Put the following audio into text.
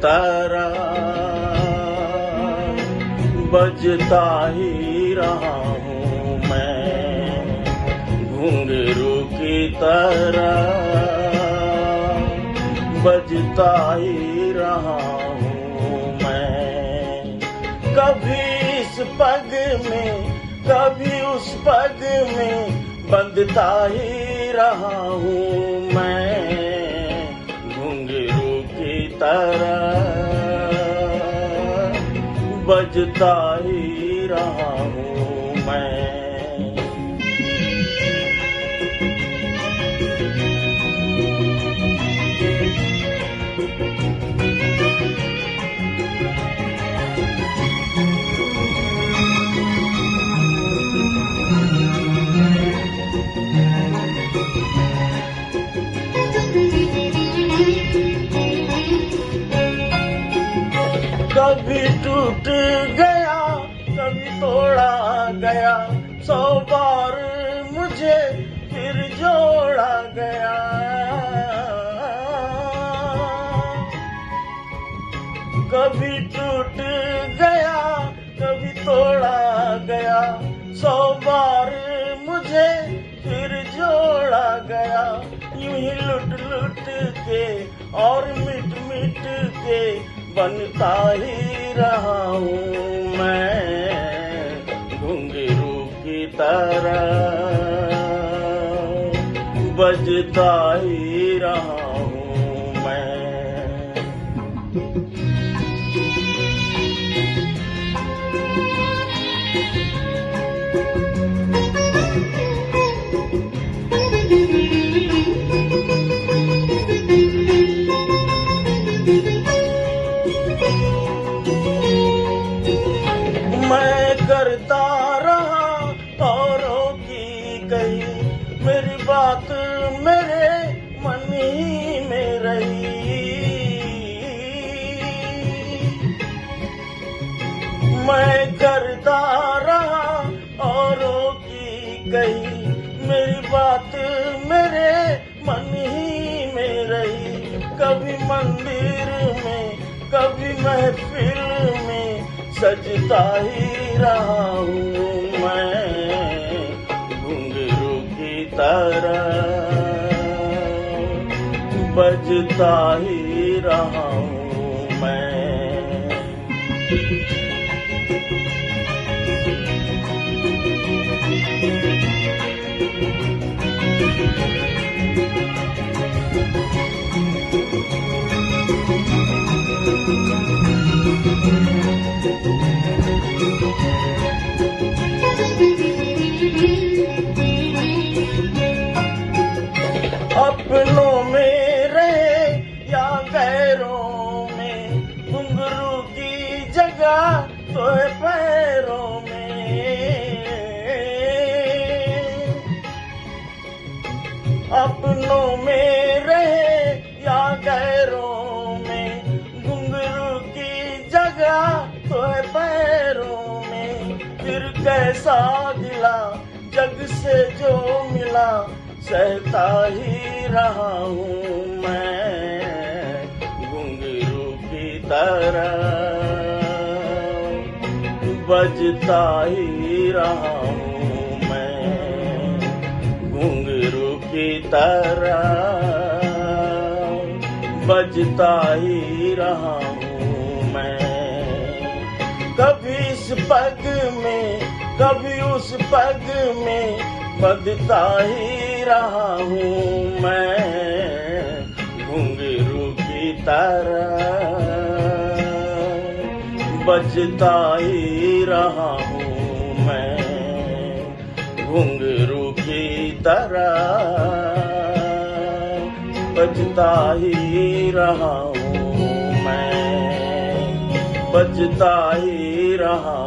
तरह बजता ही रहा हूँ मैं, घुंघरू की तरह बजता ही रहा हूँ मैं। कभी इस पग में कभी उस पग में बंधता ही रहा हूँ मैं, घुंघरू की तरह बजता ही रहा हूँ मैं। कभी टूट गया कभी तोड़ा गया, 100 बार मुझे फिर जोड़ा गया। कभी टूट गया कभी तोड़ा गया, 100 बार मुझे फिर जोड़ा गया। यूं ही लुट लुट के और मिट मिट के बनता ही रहा हूँ मैं, घुंघरू की तरह बजता ही रहा हूँ मैं। मैं करता रहा औरों की कही, मेरी बात मेरे मन ही में रही। मैं करता रहा औरों की कही, मेरी बात मेरे मन ही में रही। कभी मंदिर में कभी महफिल में सजता ही रहा हूँ मैं, घुंघरू की तरह बजता ही रहा हूँ मैं। अपनों में रहे या गैरों में, घुंघरू की जगह तो है पैरों में। अपनों में रहे या गैरों में, घुंघरू की जगह तो है पैरों में। फिर कैसा गिला जग से जो मिला, सहता ही रहा हूँ मैं, घुंघरू की तरह बजता ही रहा हूँ मैं, घुंघरू की तरह बजता ही रहा हूँ मैं। कभी इस पग में कभी उस पग में बजता ही रहा हूँ मैं, घुंघरू की तरह बजता ही रहा हूँ मैं, घुंघरू की तरह बजता ही रहा हूँ मैं, बजता ही रहा